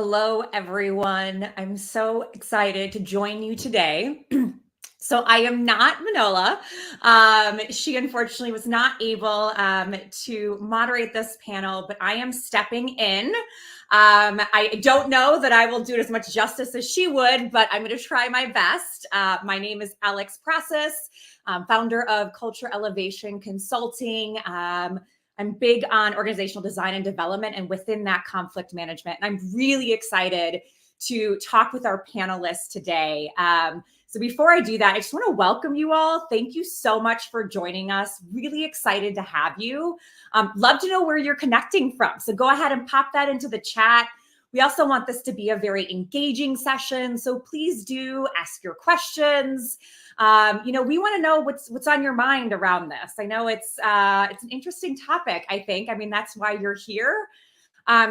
Hello, everyone. I'm so excited to join you today. So I am not Manola. She unfortunately was not able to moderate this panel, but I am stepping in. I don't know that I will do it as much justice as she would, but I'm going to try my best. My name is Alex Prasis, founder of Culture Elevation Consulting. I'm big on organizational design and development, and within that, conflict management. And I'm really excited to talk with our panelists today. So before I do that, I just want to welcome you all. Thank you so much for joining us. Really excited to have you. Love to know where you're connecting from. So go ahead and pop that into the chat. We also want this to be a very engaging session. So please do ask your questions. We want to know what's on your mind around this. I know it's an interesting topic, I think. I mean, that's why you're here.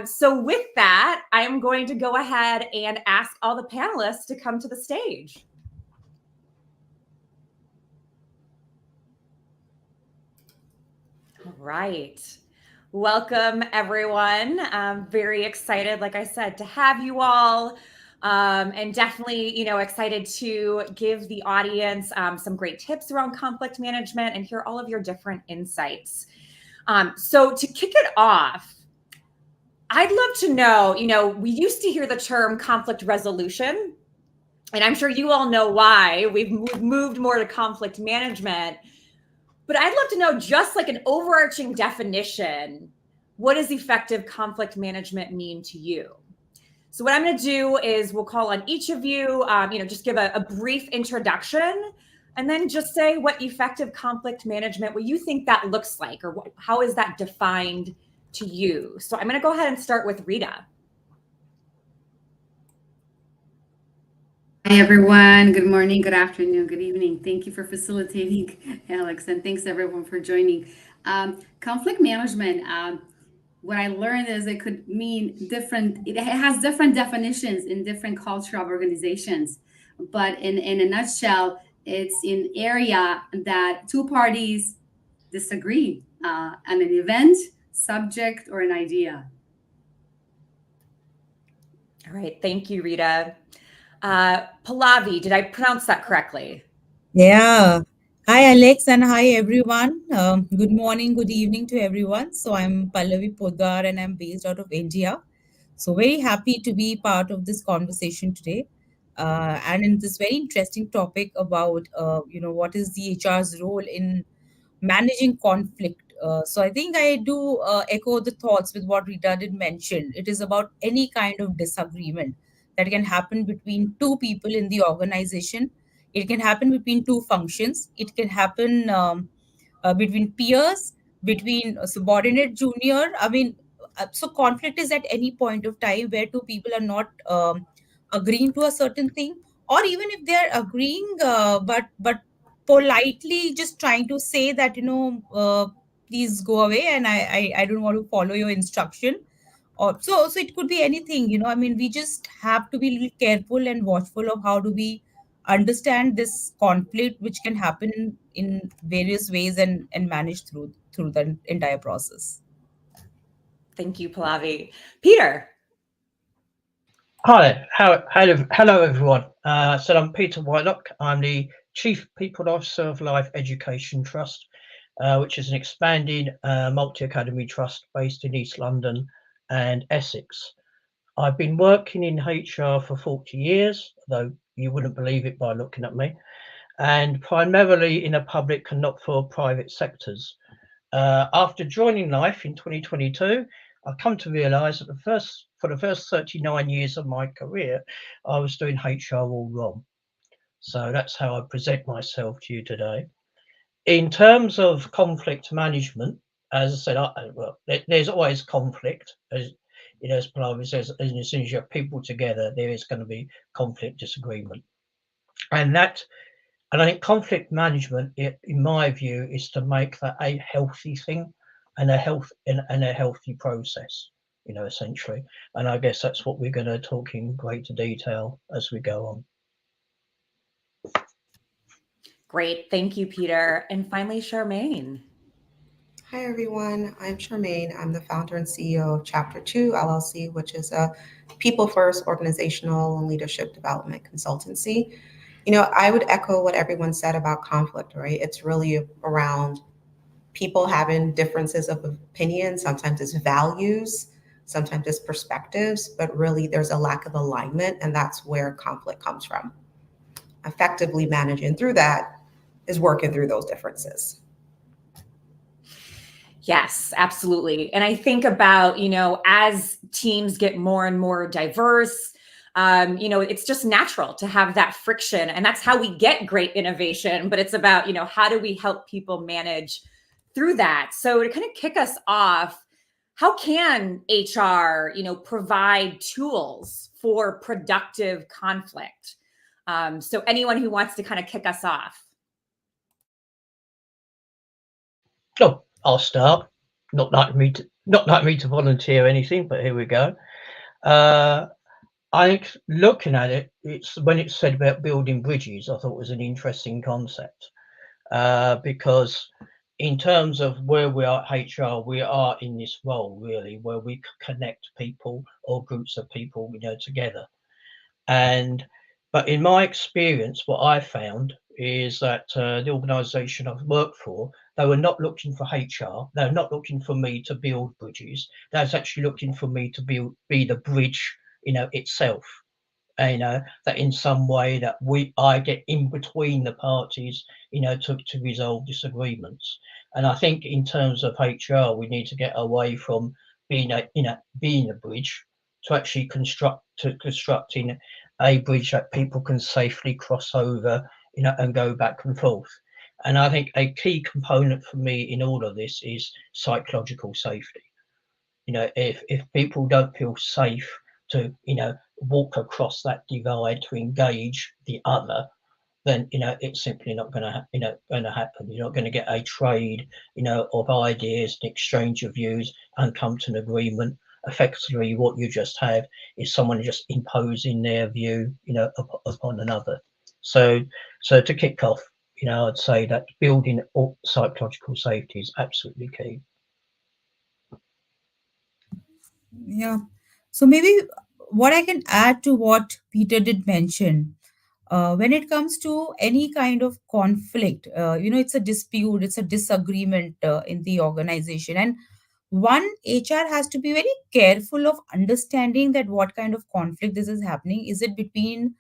So with that, I am going to go ahead and ask all the panelists to come to the stage. All right. Welcome, everyone. I'm very excited, like I said, to have you all. And definitely, excited to give the audience some great tips around conflict management and hear all of your different insights. So to kick it off, I'd love to know, we used to hear the term conflict resolution, and I'm sure you all know why. We've moved more to conflict management. But I'd love to know, just like an overarching definition, what does effective conflict management mean to you? So what I'm going to do is we'll call on each of you, just give a brief introduction, and then just say what effective conflict management, what you think that looks like, or how is that defined to you. So I'm going to go ahead and start with Rita. Hi, everyone. Good morning, good afternoon, good evening. Thank you for facilitating, Alex, and thanks everyone for joining. Conflict management, what I learned is it could mean it has different definitions in different culture of organizations. But in a nutshell, it's an area that two parties disagree on an event, subject, or an idea. All right. Thank you, Rita. Pallavi, did I pronounce that correctly? Yeah. Hi, Alex, and hi, everyone. Good morning, good evening to everyone. So, I'm Pallavi Poddar, and I'm based out of India. So, very happy to be part of this conversation today. And in this very interesting topic about, what is the HR's role in managing conflict. So, I think I do echo the thoughts with what Rita did mention. It is about any kind of disagreement that can happen between two people in the organization. It can happen between two functions. It can happen between peers, between subordinate, junior. I mean, so conflict is at any point of time where two people are not agreeing to a certain thing, or even if they are agreeing, but politely just trying to say that please go away, and I don't want to follow your instruction. Or so it could be anything. I mean, we just have to be a little careful and watchful of how do we understand this conflict, which can happen in various ways, and manage through the entire process. Thank you, Pallavi. Peter. Hi, hello everyone. So I'm Peter Whitelock. I'm the Chief People Officer of Life Education Trust, which is an expanding multi-academy trust based in East London and Essex. I've been working in HR for 40 years, though you wouldn't believe it by looking at me, and primarily in the public and not for private sectors. After joining Life in 2022, I've come to realise that for the first 39 years of my career, I was doing HR all wrong. So that's how I present myself to you today. In terms of conflict management, as I said, there's always conflict. As Pallavi says, as soon as you have people together, there is going to be conflict, disagreement, and I think conflict management, in my view, is to make that a healthy thing and a healthy process, essentially. And I guess that's what we're going to talk in greater detail as we go on. Great. Thank you, Peter. And finally, Charmaine. Hi, everyone. I'm Charmaine. I'm the founder and CEO of Chapter 2 LLC, which is a people first organizational and leadership development consultancy. I would echo what everyone said about conflict, right? It's really around people having differences of opinion. Sometimes it's values, sometimes it's perspectives, but really there's a lack of alignment, and that's where conflict comes from. Effectively managing through that is working through those differences. Yes, absolutely. And I think about, as teams get more and more diverse, it's just natural to have that friction. And that's how we get great innovation. But it's about, how do we help people manage through that? So to kind of kick us off, how can HR, provide tools for productive conflict? So anyone who wants to kind of kick us off. Oh, I'll start. Not like me to volunteer anything, but here we go. I think looking at it, it's when it said about building bridges, I thought it was an interesting concept, because in terms of where we are at HR, we are in this role really where we connect people or groups of people, together. But in my experience, what I found is that the organisation I've worked for, they were not looking for HR. They're not looking for me to build bridges. They was actually looking for me to be the bridge, itself. That in some way that I get in between the parties, to resolve disagreements. And I think in terms of HR, we need to get away from being a bridge to actually constructing a bridge that people can safely cross over, and go back and forth. And I think a key component for me in all of this is psychological safety. If people don't feel safe to, walk across that divide to engage the other, then it's simply not going to happen. You're not going to get a trade, of ideas, an exchange of views, and come to an agreement. Effectively, what you just have is someone just imposing their view, upon another. So to kick off, I'd say that building psychological safety is absolutely key. Yeah. So maybe what I can add to what Peter did mention, when it comes to any kind of conflict, it's a dispute, it's a disagreement in the organization. And one, HR has to be very careful of understanding that what kind of conflict this is happening. Is it between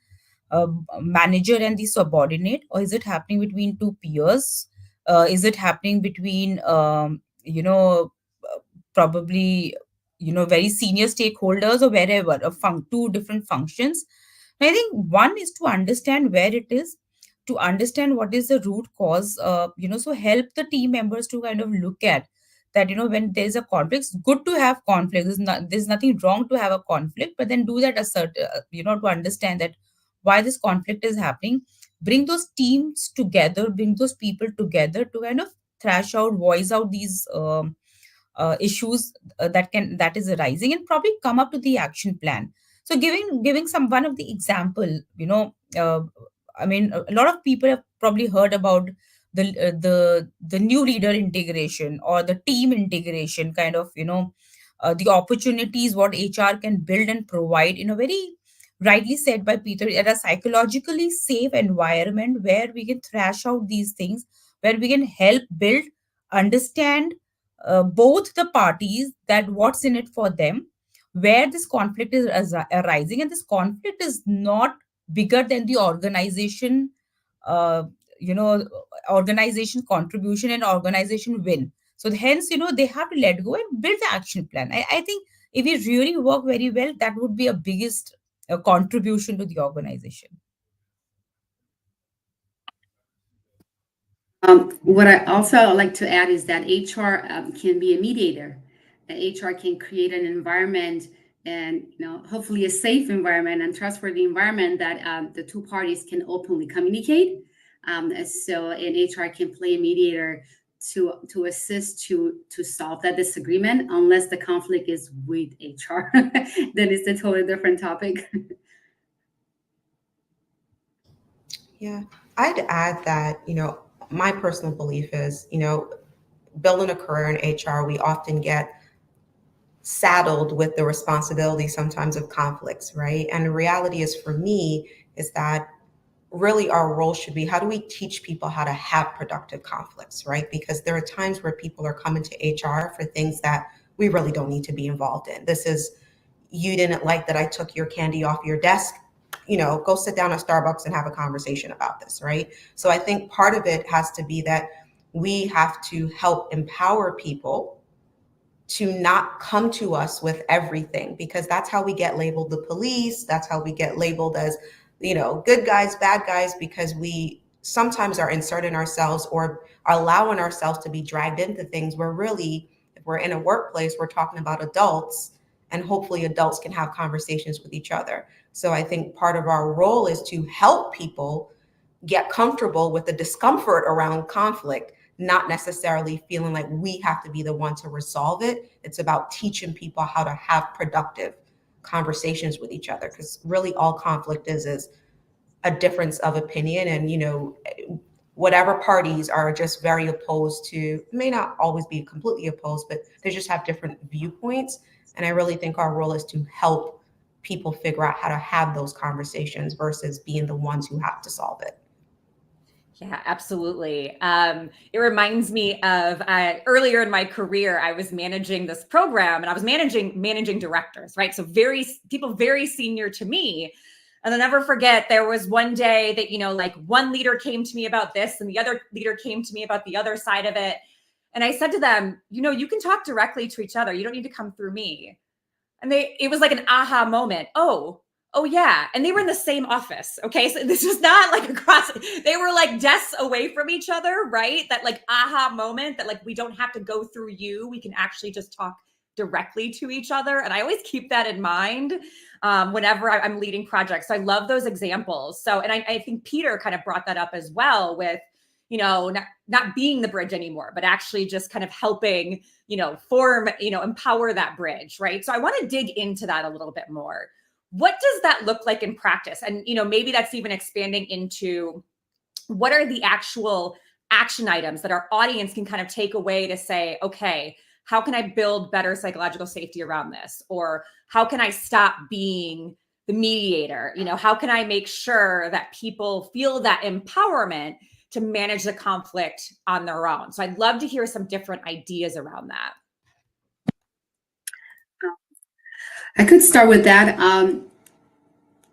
a manager and the subordinate, or is it happening between two peers? Is it happening between, probably, very senior stakeholders, or wherever, two different functions? I think one is to understand where it is, to understand what is the root cause, so help the team members to kind of look at that, when there's a conflict, it's good to have conflict. There's nothing wrong to have a conflict, but then do that to understand that why this conflict is happening. Bring those teams together, bring those people together to kind of thrash out, voice out these issues that is arising, and probably come up with the action plan. So giving some one of the example, I mean, a lot of people have probably heard about the new leader integration or the team integration kind of, the opportunities what HR can build and provide in a very rightly said by Peter, at a psychologically safe environment where we can thrash out these things, where we can help build, understand both the parties, that what's in it for them, where this conflict is arising, and this conflict is not bigger than the organization, uh, you know organization contribution and organization win. So hence, they have to let go and build the action plan. I think if we really work very well, that would be a biggest contribution to the organization. What I also like to add is that HR can be a mediator. HR can create an environment, and hopefully a safe environment and trustworthy environment that the two parties can openly communicate. So an HR can play a mediator to assist to solve that disagreement, unless the conflict is with HR. Then it's a totally different topic. Yeah, I'd add that, my personal belief is, building a career in HR, we often get saddled with the responsibility sometimes of conflicts, right? And the reality is, for me, is that really our role should be, how do we teach people how to have productive conflicts, right? Because there are times where people are coming to HR for things that we really don't need to be involved in. This is, you didn't like that I took your candy off your desk, go sit down at Starbucks and have a conversation about this, right? So I think part of it has to be that we have to help empower people to not come to us with everything, because that's how we get labeled the police. That's how we get labeled as, good guys, bad guys, because we sometimes are inserting ourselves or are allowing ourselves to be dragged into things where really, if we're in a workplace, we're talking about adults, and hopefully adults can have conversations with each other. So I think part of our role is to help people get comfortable with the discomfort around conflict, not necessarily feeling like we have to be the one to resolve it. It's about teaching people how to have productive conversations with each other, because really all conflict is a difference of opinion. And whatever parties are just very opposed to, may not always be completely opposed, but they just have different viewpoints. And I really think our role is to help people figure out how to have those conversations versus being the ones who have to solve it. Yeah, absolutely. It reminds me of earlier in my career, I was managing this program, and I was managing directors, right? So people very senior to me. And I'll never forget, there was one day that, like one leader came to me about this and the other leader came to me about the other side of it. And I said to them, you can talk directly to each other. You don't need to come through me. And it was like an aha moment. Oh yeah. And they were in the same office. Okay. So this was not like across, they were like desks away from each other, right? That like aha moment that like, we don't have to go through you. We can actually just talk directly to each other. And I always keep that in mind whenever I'm leading projects. So I love those examples. So, and I think Peter kind of brought that up as well with, not being the bridge anymore, but actually just kind of helping, form, empower that bridge, right? So I want to dig into that a little bit more. What does that look like in practice? And, maybe that's even expanding into what are the actual action items that our audience can kind of take away to say, okay, how can I build better psychological safety around this? Or how can I stop being the mediator? How can I make sure that people feel that empowerment to manage the conflict on their own? So I'd love to hear some different ideas around that. I could start with that.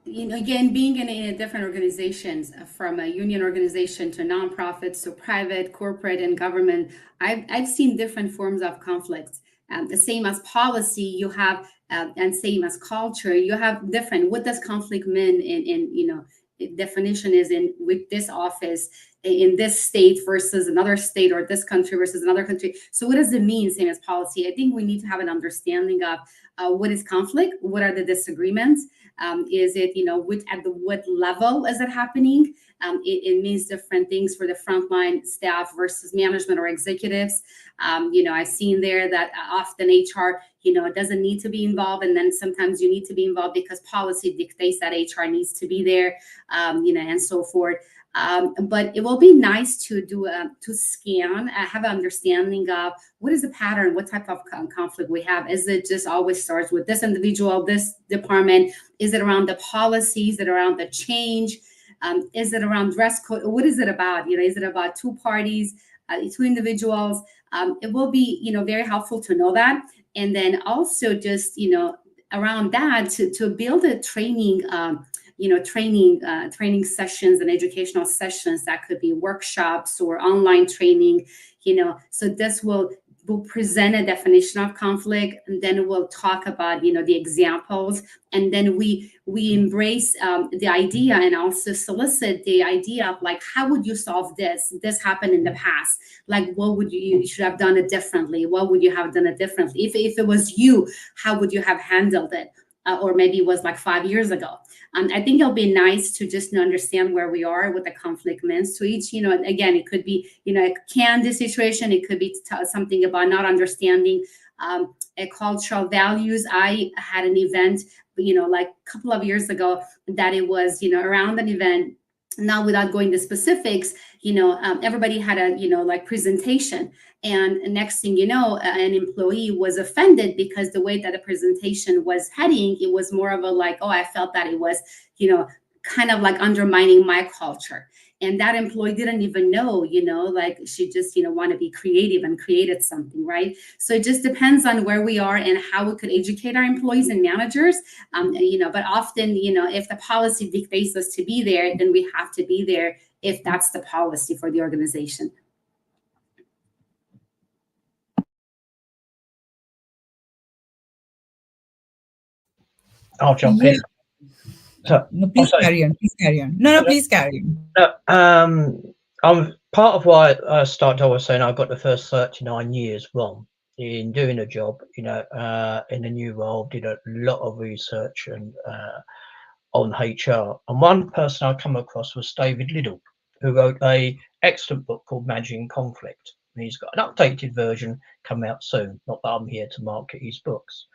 Again, being in different organizations, from a union organization to nonprofits to private, corporate, and government, I've seen different forms of conflicts. The same as policy, you have, and same as culture, you have different. What does conflict mean in definition is in with this office in this state versus another state, or this country versus another country. So what does it mean, same as policy? I think we need to have an understanding of what is conflict, what are the disagreements, is it, what level is it happening? It means different things for the frontline staff versus management or executives. I've seen there that often HR, it doesn't need to be involved. And then sometimes you need to be involved because policy dictates that HR needs to be there, and so forth. But it will be nice to do to scan, have an understanding of what is the pattern, what type of conflict we have. Is it just always starts with this individual, this department? Is it around the policies? Is it around the change? Is it around dress code? What is it about? Is it about two parties, two individuals? It will be, very helpful to know that. And then also just, around that to build a training, training sessions and educational sessions that could be workshops or online training, so this will present a definition of conflict, and then we'll talk about, the examples, and then we embrace the idea and also solicit the idea of like, how would you solve this? This happened in the past. Like, what would you should have done it differently? What would you have done it differently? If it was you, how would you have handled it? Or maybe it was like 5 years ago. I think it'll be nice to just understand where we are, what the conflict means to each. Again, it could be, a candy situation. It could be something about not understanding cultural values. I had an event, like a couple of years ago, that it was, around an event. now without going to specifics, everybody had a, like presentation. And next thing you know, an employee was offended because the way that the presentation was heading, it was more of a like, oh, I felt that it was, kind of like undermining my culture. And that employee didn't even know, like she just, want to be creative and created something, right? So it just depends on where we are and how we could educate our employees and managers. But often, if the policy dictates us to be there, then we have to be there if that's the policy for the organization. I'll jump Yeah. in. So, No, please carry on. Please carry on. No, please carry on. I'm part of why I started. I was saying I got the first 39 years wrong in doing a job. In a new role, did a lot of research and on HR. And one person I come across was David Liddell, who wrote a excellent book called Managing Conflict. And he's got an updated version coming out soon. Not that I'm here to market his books.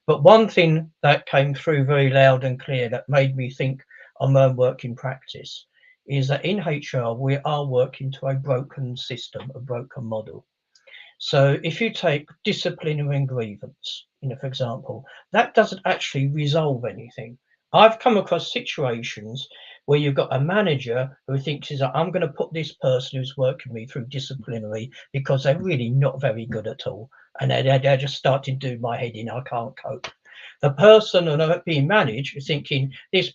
But one thing that came through very loud and clear that made me think on my own work in practice is that in HR, we are working to a broken system, a broken model. So if you take disciplinary and grievance, for example, that doesn't actually resolve anything. I've come across situations where you've got a manager who thinks, I'm going to put this person who's working with me through disciplinary because they're really not very good at all. And they're just starting to do my head in, I can't cope. The person who are being managed is thinking, this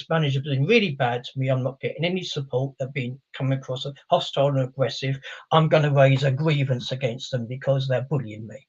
manager is doing really bad to me. I'm not getting any support. They're coming across as hostile and aggressive. I'm going to raise a grievance against them because they're bullying me.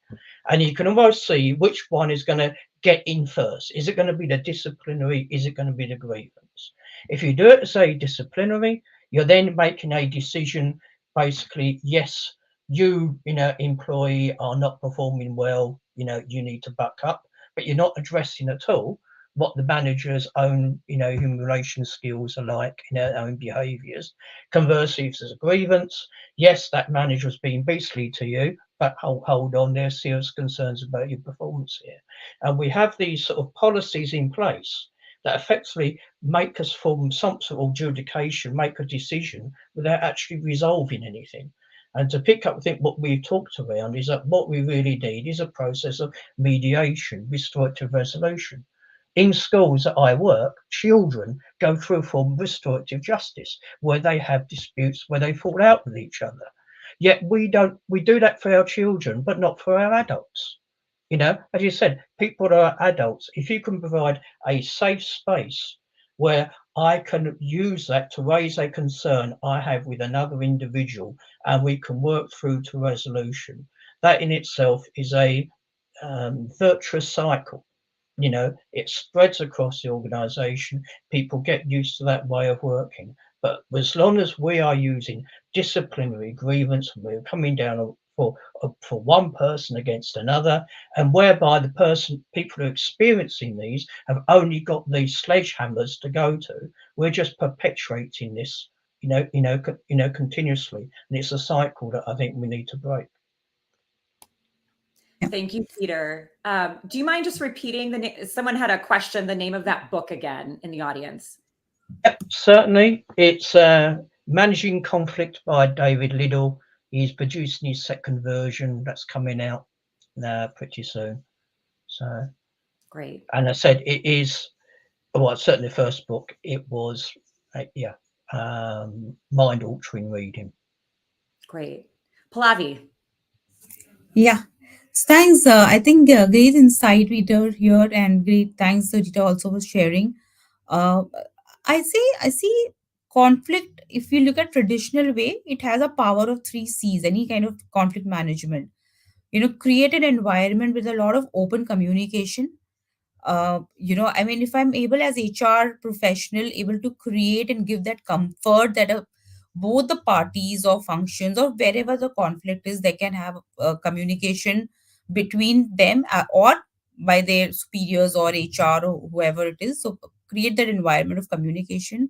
And you can almost see which one is going to get in first. Is it going to be the disciplinary? Is it going to be the grievance? If you do it as a disciplinary, you're then making a decision, basically, yes, you, employee are not performing well, you need to buck up, but you're not addressing at all what the manager's own, human relations skills are like, their own behaviours. Conversely, if there's a grievance, yes, that manager's being beastly to you, but hold on, there's serious concerns about your performance here. And we have these sort of policies in place that effectively make us form some sort of adjudication, make a decision without actually resolving anything. And to pick up, I think what we've talked around is that what we really need is a process of mediation, restorative resolution. In schools that I work, children go through a form of restorative justice where they have disputes, where they fall out with each other. Yet we do that for our children, but not for our adults. As you said, people are adults. If you can provide a safe space where I can use that to raise a concern I have with another individual and we can work through to resolution, that in itself is a virtuous cycle. It spreads across the organization. People get used to that way of working. But as long as we are using disciplinary grievance, we're coming down for one person against another, and whereby people who are experiencing these have only got these sledgehammers to go to, we're just perpetuating this, continuously, and it's a cycle that I think we need to break. Thank you, Peter. Do you mind just repeating the name? Someone had a question, the name of that book again in the audience. Yep, certainly. It's Managing Conflict by David Liddell. He's producing his second version that's coming out pretty soon. So great. And I said it is, well, certainly the first book, it was, mind-altering reading. Great. Pallavi. Yeah. Thanks. I think great insight, Rita, here, and great thanks, Rita, also for sharing. I see conflict. If you look at traditional way, it has a power of 3 C's. Any kind of conflict management, create an environment with a lot of open communication. If I'm able as HR professional able to create and give that comfort that both the parties or functions or wherever the conflict is, they can have communication between them or by their superiors or HR or whoever it is. So create that environment of communication,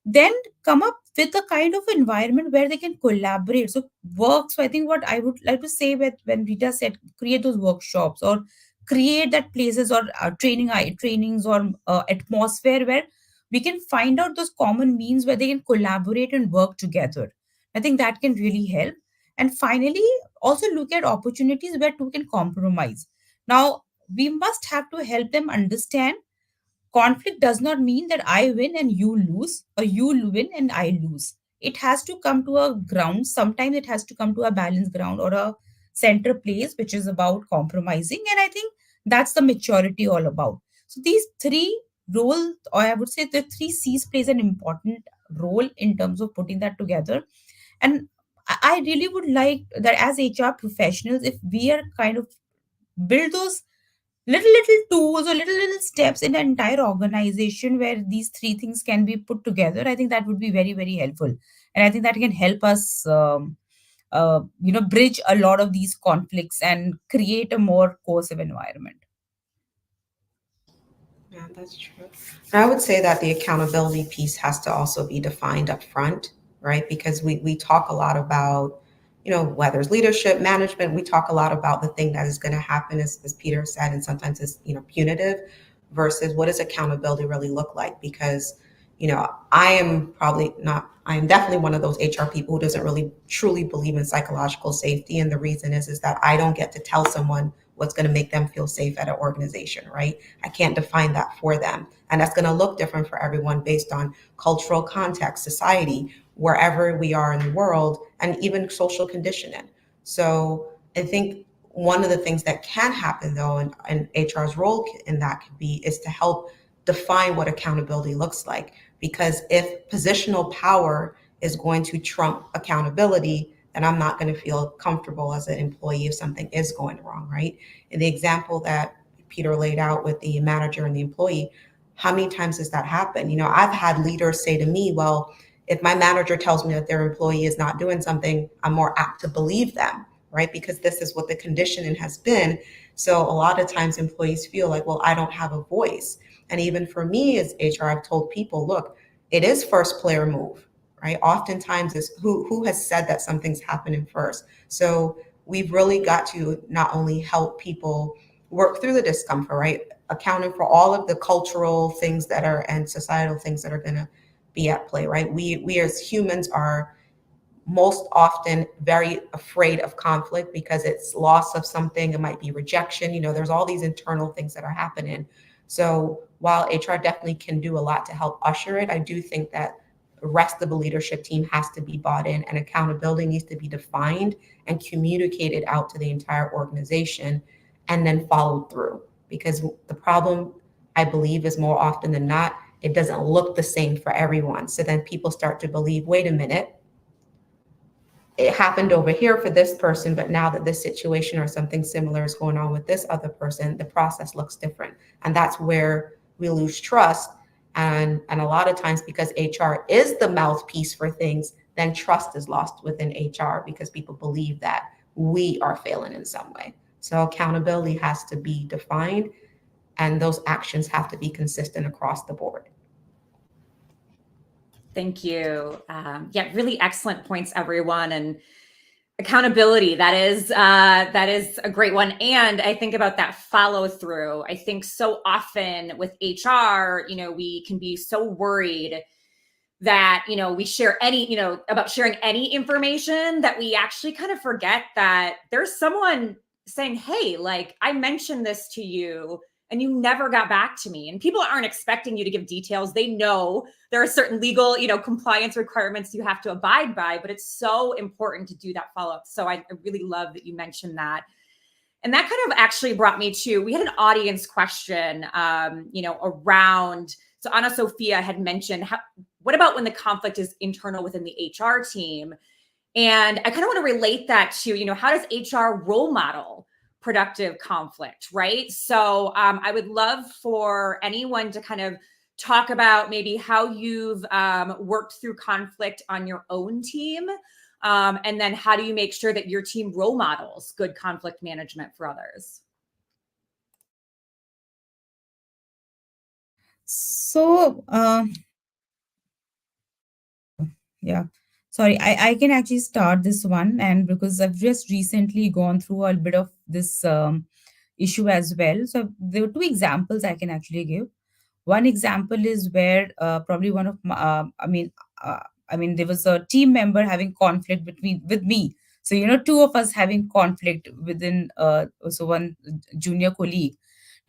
then come up with a kind of environment where they can collaborate. So work. So I think what I would like to say when Rita said create those workshops or create that places or trainings or atmosphere where we can find out those common means where they can collaborate and work together. I think that can really help. And finally, also look at opportunities where two can compromise. Now, we must have to help them understand conflict does not mean that I win and you lose, or you win and I lose. It has to come to a ground. Sometimes it has to come to a balanced ground or a center place, which is about compromising. And I think that's the maturity all about. So these three roles, or I would say the three C's plays an important role in terms of putting that together. And I really would like that as HR professionals, if we are kind of build those little tools or little steps in an entire organization where these three things can be put together, I think that would be very helpful, and I think that can help us bridge a lot of these conflicts and create a more cohesive environment. Yeah, that's true. And I would say that the accountability piece has to also be defined up front, right? Because we talk a lot about, whether it's leadership, management, we talk a lot about the thing that is going to happen, as Peter said, and sometimes it's, punitive versus what does accountability really look like? Because, I am definitely one of those HR people who doesn't really truly believe in psychological safety. And the reason is that I don't get to tell someone what's going to make them feel safe at an organization, right? I can't define that for them. And that's going to look different for everyone based on cultural context, society, wherever we are in the world, and even social conditioning. So I think one of the things that can happen, though, and HR's role in that could be, is to help define what accountability looks like. Because if positional power is going to trump accountability, then I'm not going to feel comfortable as an employee if something is going wrong, right? In the example that Peter laid out with the manager and the employee, how many times does that happen? I've had leaders say to me, well, if my manager tells me that their employee is not doing something, I'm more apt to believe them, right? Because this is what the conditioning has been. So a lot of times employees feel like, well, I don't have a voice. And even for me as HR, I've told people, look, it is first player move, right? Oftentimes it's who has said that something's happening first. So we've really got to not only help people work through the discomfort, right? Accounting for all of the cultural things that are and societal things that are going to be at play, right? We as humans are most often very afraid of conflict because it's loss of something. It might be rejection. There's all these internal things that are happening. So while HR definitely can do a lot to help usher it, I do think that the rest of the leadership team has to be bought in, and accountability needs to be defined and communicated out to the entire organization and then followed through. Because the problem, I believe, is more often than not, it doesn't look the same for everyone. So then people start to believe, wait a minute, it happened over here for this person, but now that this situation or something similar is going on with this other person, the process looks different. And that's where we lose trust. And a lot of times, because HR is the mouthpiece for things, then trust is lost within HR because people believe that we are failing in some way. So accountability has to be defined, and those actions have to be consistent across the board. Thank you. Yeah, really excellent points, everyone. And accountability, that is a great one. And I think about that follow through. I think so often with HR, we can be so worried that, we share about sharing any information that we actually kind of forget that there's someone saying, hey, like I mentioned this to you and you never got back to me. And people aren't expecting you to give details. They know there are certain legal, compliance requirements you have to abide by, but it's so important to do that follow-up. So I really love that you mentioned that. And that kind of actually brought me to, we had an audience question, around, so Anna Sophia had mentioned, what about when the conflict is internal within the HR team? And I kind of want to relate that to, how does HR role model productive conflict, right? So I would love for anyone to kind of talk about maybe how you've worked through conflict on your own team. And then how do you make sure that your team role models good conflict management for others? So, yeah, sorry, I can actually start this one. And because I've just recently gone through a bit of this issue as well. So there are two examples I can actually give. One example is where probably one of my, there was a team member having conflict with me. So, two of us having conflict within, so one junior colleague.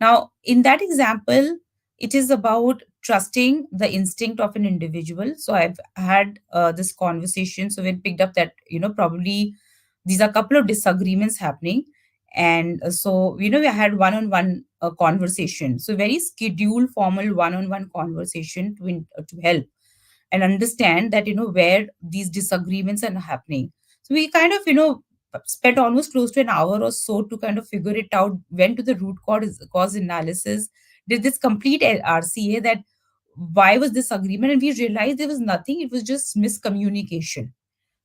Now, in that example, it is about trusting the instinct of an individual. So I've had this conversation. So when picked up that, probably these are a couple of disagreements happening. And so, we had one-on-one conversation. So very scheduled, formal one-on-one conversation to help and understand that, where these disagreements are happening. So we kind of, spent almost close to an hour or so to kind of figure it out, went to the root cause analysis, did this complete RCA, that why was this agreement, and we realized there was nothing, it was just miscommunication.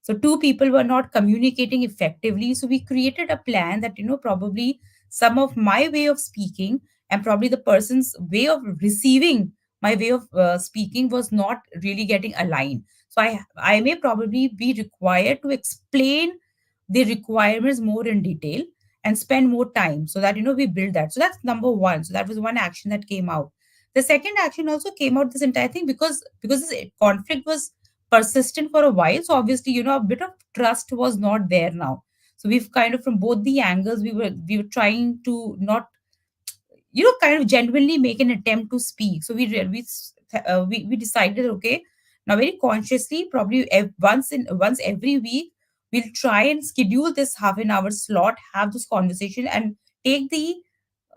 So two people were not communicating effectively. So we created a plan that, probably some of my way of speaking and probably the person's way of receiving my way of speaking was not really getting aligned. So I may probably be required to explain the requirements more in detail and spend more time so that, we build that. So that's number one. So that was one action that came out. The second action also came out this entire thing because this conflict was persistent for a while. So obviously, a bit of trust was not there now. So we've kind of, from both the angles, we were trying to not, kind of genuinely make an attempt to speak. So we decided, okay, now very consciously, probably once every week, we'll try and schedule this half an hour slot, have this conversation, and take the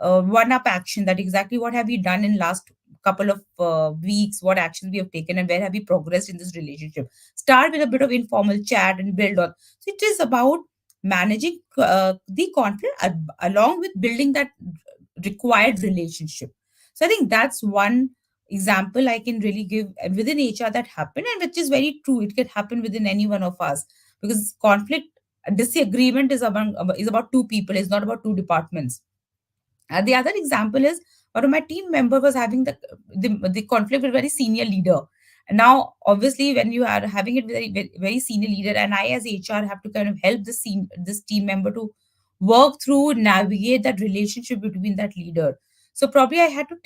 one up action, that exactly what have we done in last couple of weeks, what actions we have taken, and where have we progressed in this relationship. Start with a bit of informal chat and build on. So it is about managing the conflict along with building that required relationship. So I think that's one example I can really give within HR that happened, and which is very true. It can happen within any one of us, because conflict, disagreement is about two people. It's not about two departments. The other example is one of my team member was having the conflict with a very senior leader. And now, obviously, when you are having it with a very senior leader, and I as HR have to kind of help this team member to work through, navigate that relationship between that leader. So probably I had to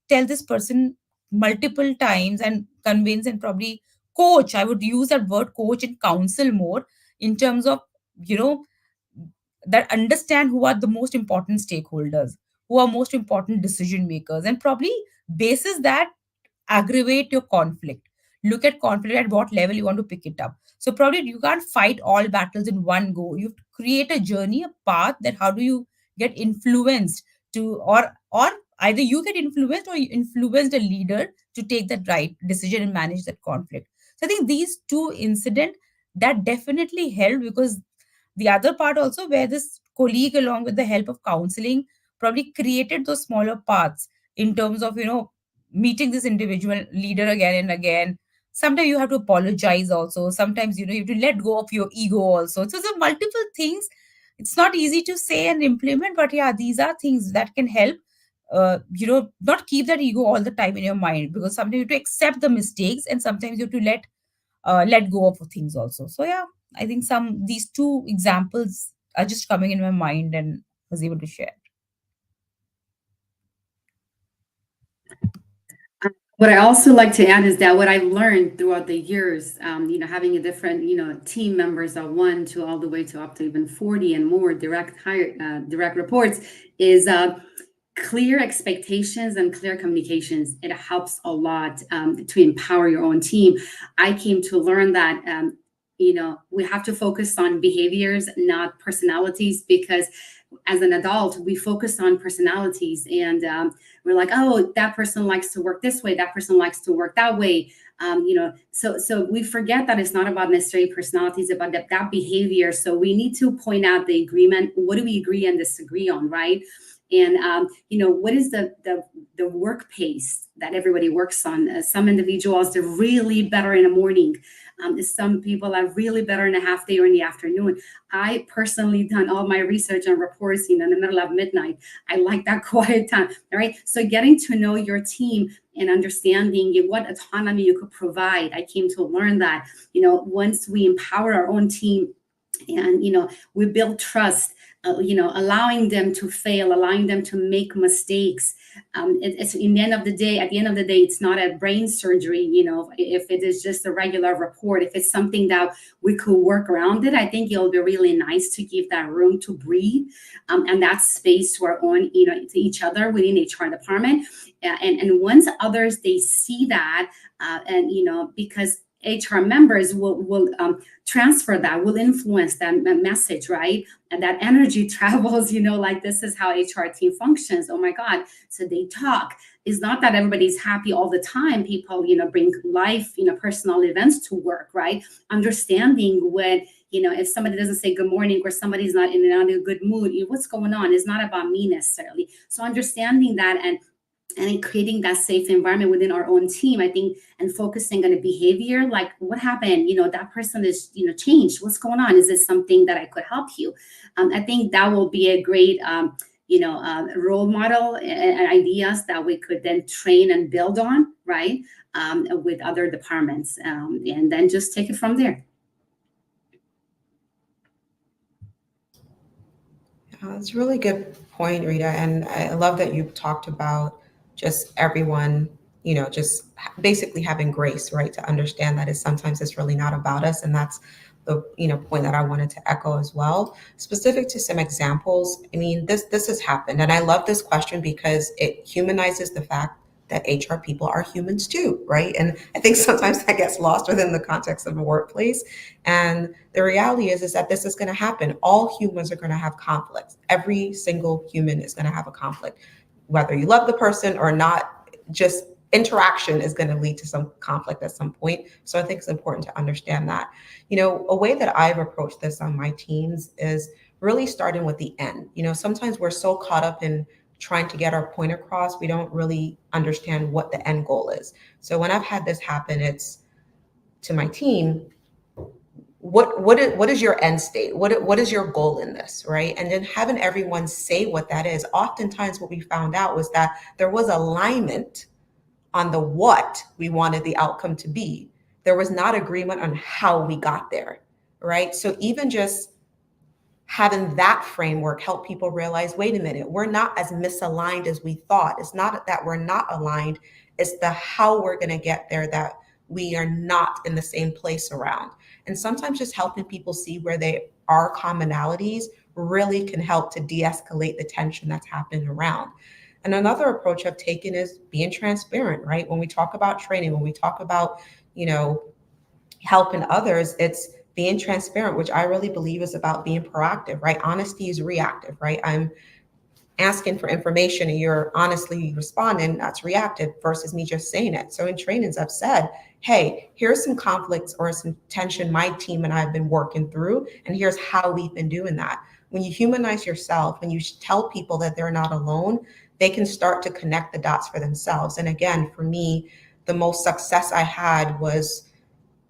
tell this person multiple times and convince and probably coach. I would use that word coach and counsel more in terms of, you know, that understand who are the most important stakeholders, who are most important decision makers, and probably basis that aggravate your conflict. Look at conflict at what level you want to pick it up. So probably you can't fight all battles in one go. You have to create a journey, a path, that how do you get influenced to, or either you get influenced or you influence the leader to take that right decision and manage that conflict. So I think these two incidents that definitely helped, because the other part also, where this colleague, along with the help of counseling, probably created those smaller paths in terms of, meeting this individual leader again and again. Sometimes you have to apologize also. Sometimes, you have to let go of your ego also. So there's multiple things. It's not easy to say and implement, but yeah, these are things that can help, not keep that ego all the time in your mind, because sometimes you have to accept the mistakes, and sometimes you have to let go of things also. So yeah, I think these two examples are just coming in my mind and was able to share. What I also like to add is that what I've learned throughout the years, having a different, team members of 1 to all the way to up to even 40 and more direct reports, is clear expectations and clear communications. It helps a lot to empower your own team. I came to learn that, we have to focus on behaviors, not personalities, because as an adult, we focus on personalities, and we're like, oh, that person likes to work this way, that person likes to work that way. So we forget that it's not about necessarily personalities, about that behavior. So we need to point out the agreement. What do we agree and disagree on, right? And what is the work pace that everybody works on? Some individuals, they're really better in the morning. Some people are really better in a half day or in the afternoon. I personally done all my research and reports in the middle of midnight. I like that quiet time. All right. So getting to know your team and understanding what autonomy you could provide. I came to learn that, once we empower our own team, And we build trust, allowing them to fail, allowing them to make mistakes. It's in the end of the day, at the end of the day, it's not a brain surgery. If it is just a regular report, if it's something that we could work around it, I think it'll be really nice to give that room to breathe, and that space to our own, to each other within HR department. And once others, they see that, and because HR members will transfer that, will influence that message, right? And that energy travels, like this is how HR team functions. Oh my God. So they talk. It's not that everybody's happy all the time. People, bring life, personal events to work, right? Understanding when, if somebody doesn't say good morning or somebody's not in a good mood, what's going on? It's not about me necessarily. So understanding that and in creating that safe environment within our own team, I think, and focusing on a behavior, like what happened, that person is, changed. What's going on? Is this something that I could help you? I think that will be a great, role model and ideas that we could then train and build on, right? With other departments, and then just take it from there. That's a really good point, Rita. And I love that you talked about just everyone, just basically having grace, right? To understand that sometimes it's really not about us. And that's the, point that I wanted to echo as well. Specific to some examples, I mean, this has happened. And I love this question because it humanizes the fact that HR people are humans too, right? And I think sometimes that gets lost within the context of a workplace. And the reality is that this is going to happen. All humans are going to have conflicts. Every single human is going to have a conflict. Whether you love the person or not, just interaction is going to lead to some conflict at some point. So I think it's important to understand that. A way that I've approached this on my teams is really starting with the end. Sometimes we're so caught up in trying to get our point across, we don't really understand what the end goal is. So when I've had this happen, it's to my team, what is your end state? What is your goal in this, right? And then having everyone say what that is. Oftentimes what we found out was that there was alignment on the what we wanted the outcome to be. There was not agreement on how we got there, right? So even just having that framework help people realize, wait a minute, we're not as misaligned as we thought. It's not that we're not aligned, it's the how we're going to get there that we are not in the same place around. And sometimes just helping people see where they are commonalities really can help to de-escalate the tension that's happening around. And another approach I've taken is being transparent, right? When we talk about training, when we talk about, helping others, it's being transparent, which I really believe is about being proactive, right? Honesty is reactive, right? I'm asking for information and you're honestly responding, that's reactive versus me just saying it. So in trainings, I've said, hey, here's some conflicts or some tension my team and I have been working through, and here's how we've been doing that. When you humanize yourself, when you tell people that they're not alone, they can start to connect the dots for themselves. And again, for me, the most success I had was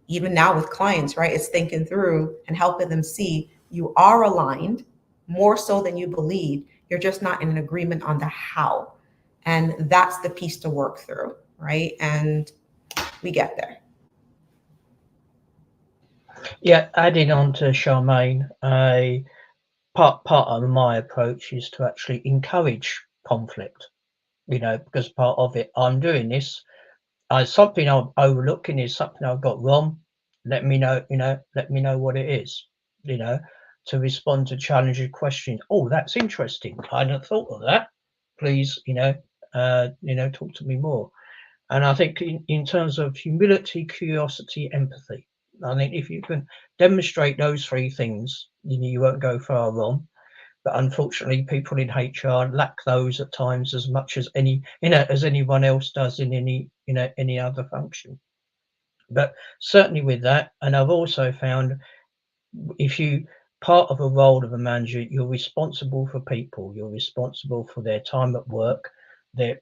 even now with clients, right? It's thinking through and helping them see you are aligned more so than you believe. You're just not in an agreement on the how. And that's the piece to work through, right? And we get there. Yeah, adding on to Charmaine, part of my approach is to actually encourage conflict, because part of it, I'm doing this, something I'm overlooking is something I've got wrong. Let me know, let me know what it is, to respond to challenging questions. Oh, that's interesting. I hadn't thought of that. Please, talk to me more. And I think in terms of humility, curiosity, empathy, I think if you can demonstrate those three things, you won't go far wrong. But unfortunately, people in HR lack those at times as much as as anyone else does in any other function. But certainly with that, and I've also found if you part of a role of a manager, you're responsible for people. You're responsible for their time at work, their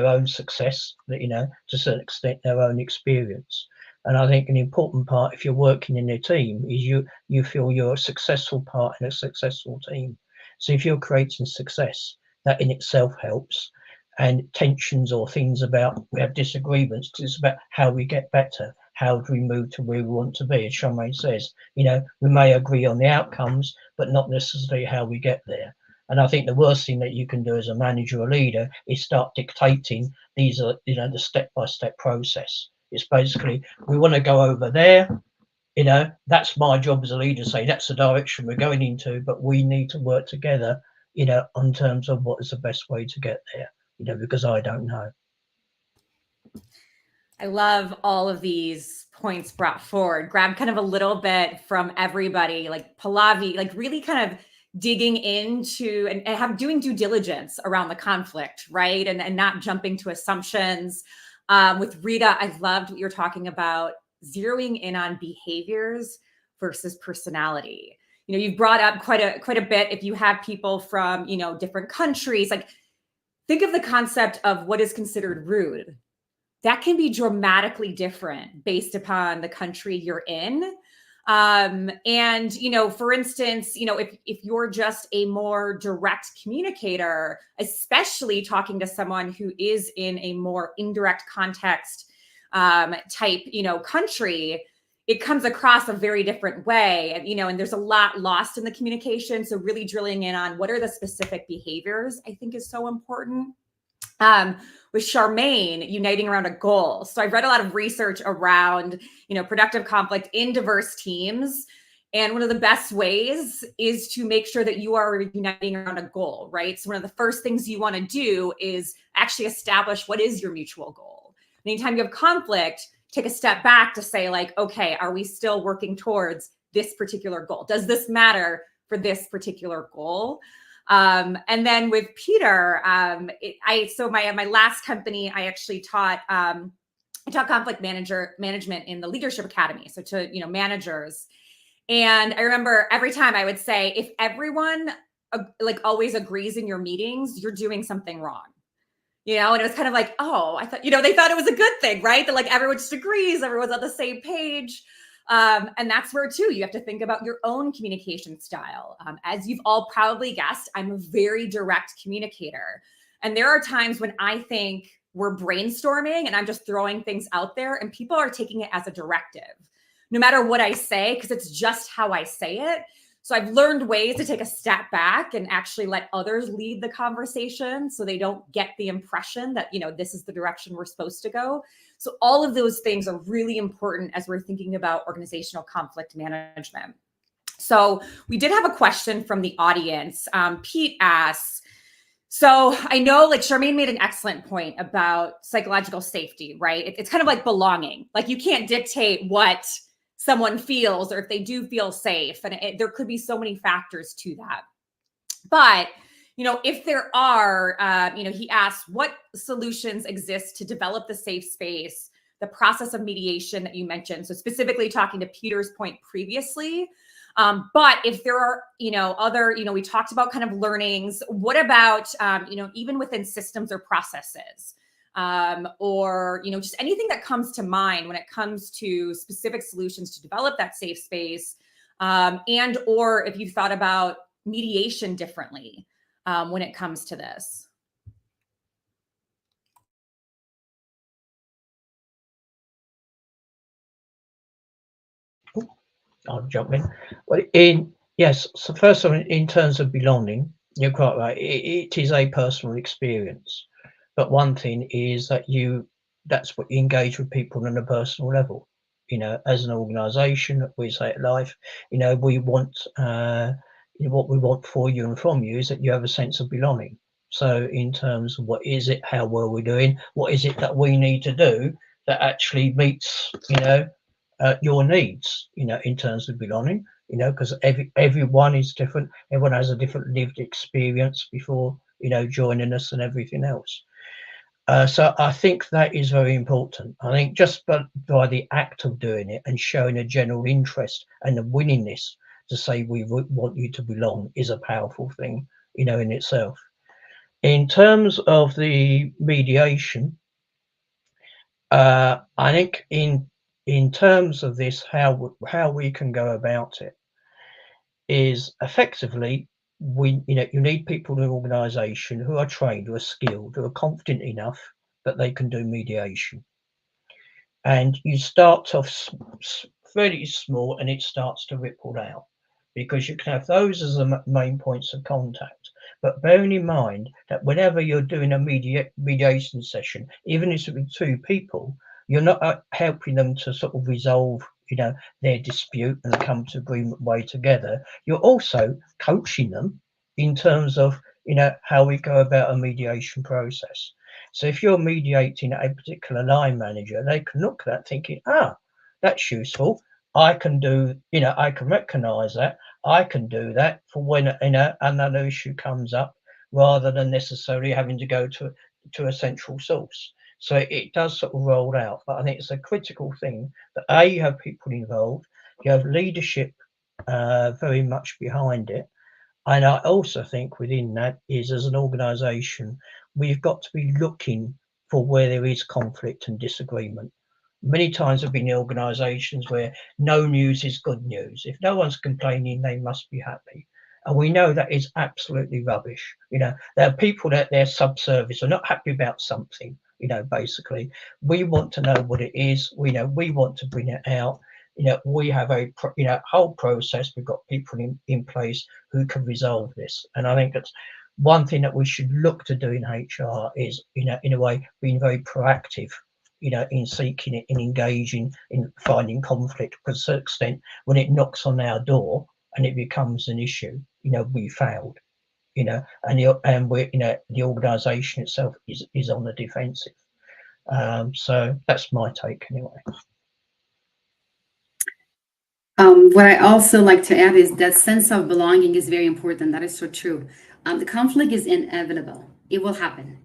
own success, to a certain extent, their own experience. And I think an important part, if you're working in a team, is you feel you're a successful part in a successful team. So if you're creating success, that in itself helps. And tensions or things about we have disagreements, it's about how we get better, how do we move to where we want to be? As Charmaine says, you know, we may agree on the outcomes, but not necessarily how we get there. And I think the worst thing that you can do as a manager or leader is start dictating these are, you know, the step-by-step process. It's basically, we want to go over there, you know, that's my job as a leader, say that's the direction we're going into, but we need to work together, you know, in terms of what is the best way to get there, you know, because I don't know. I love all of these points brought forward. Grab kind of a little bit from everybody, like Pallavi, like really kind of digging into and doing due diligence around the conflict, right? And not jumping to assumptions. With Rita, I loved what you're talking about, zeroing in on behaviors versus personality. You know, you've brought up quite a bit. If you have people from, you know, different countries, like think of the concept of what is considered rude. That can be dramatically different based upon the country you're in. And, you know, for instance, you know, if you're just a more direct communicator, especially talking to someone who is in a more indirect context type, you know, country, it comes across a very different way. And, you know, and there's a lot lost in the communication. So really drilling in on what are the specific behaviors, I think is so important. With Charmaine, uniting around a goal. So I've read a lot of research around, you know, productive conflict in diverse teams. And one of the best ways is to make sure that you are uniting around a goal, right? So one of the first things you want to do is actually establish what is your mutual goal. Anytime you have conflict, take a step back to say like, okay, are we still working towards this particular goal? Does this matter for this particular goal? And then with Peter, so my last company, I actually taught, I taught conflict management in the Leadership Academy. So to, you know, managers. And I remember every time I would say, if everyone like always agrees in your meetings, you're doing something wrong. You know, and it was kind of like, oh, I thought, you know, they thought it was a good thing, right? That like everyone just agrees, everyone's on the same page. And that's where too, you have to think about your own communication style. As you've all probably guessed, I'm a very direct communicator. And there are times when I think we're brainstorming and I'm just throwing things out there and people are taking it as a directive, no matter what I say, because it's just how I say it. So I've learned ways to take a step back and actually let others lead the conversation so they don't get the impression that, you know, this is the direction we're supposed to go. So all of those things are really important as we're thinking about organizational conflict management. So we did have a question from the audience. Pete asks, so I know like Charmaine made an excellent point about psychological safety, right? It's kind of like belonging. Like you can't dictate what someone feels or if they do feel safe. And there could be so many factors to that. But, you know, if there are, you know, he asks what solutions exist to develop the safe space, the process of mediation that you mentioned. So specifically talking to Peter's point previously. But if there are, you know, other, you know, we talked about kind of learnings. What about, you know, even within systems or processes? Or, you know, just anything that comes to mind when it comes to specific solutions to develop that safe space, and or if you've thought about mediation differently when it comes to this. I'll jump in. Well, yes, so first of all, in terms of belonging, you're quite right. It is a personal experience. But one thing is that that's what you engage with people on a personal level. You know, as an organization, we say at Life, you know, we want, what we want for you and from you is that you have a sense of belonging. So in terms of what is it, how well we're doing, what is it that we need to do that actually meets, you know, your needs, you know, in terms of belonging, you know, because everyone is different. Everyone has a different lived experience before, you know, joining us and everything else. So I think that is very important. I think just by the act of doing it and showing a general interest and a willingness to say we want you to belong is a powerful thing, you know, in itself. In terms of the mediation, I think in terms of this, how we can go about it is effectively you need people in an organization who are trained, who are skilled, who are confident enough that they can do mediation. and you start off fairly small and it starts to ripple out, because you can have those as the main points of contact. But bearing in mind that whenever you're doing a mediation session, even if it's with two people, you're not helping them to sort of resolve, their dispute and come to agreement way together. You're also coaching them in terms of, how we go about a mediation process. So if you're mediating a particular line manager, they can look at that thinking, that's useful. I can do, I can recognize that. I can do that for when, another issue comes up, rather than necessarily having to go to a central source. So it does sort of roll out. But I think it's a critical thing that you have people involved, you have leadership very much behind it. And I also think within that is, as an organisation, we've got to be looking for where there is conflict and disagreement. Many times I've been in organisations where no news is good news. If no one's complaining, they must be happy. And we know that is absolutely rubbish. There are people that they're subservice, are not happy about something, basically. We want to know what it is. We want to bring it out. We have a whole process. We've got people in place who can resolve this. And I think that's one thing that we should look to do in HR is, in a way, being very proactive, in seeking it, in engaging, in finding conflict. Because to a certain extent, when it knocks on our door and it becomes an issue, we failed, and we're, the organisation itself is on the defensive. So that's my take anyway. What I also like to add is that sense of belonging is very important. That is so true. The conflict is inevitable. It will happen.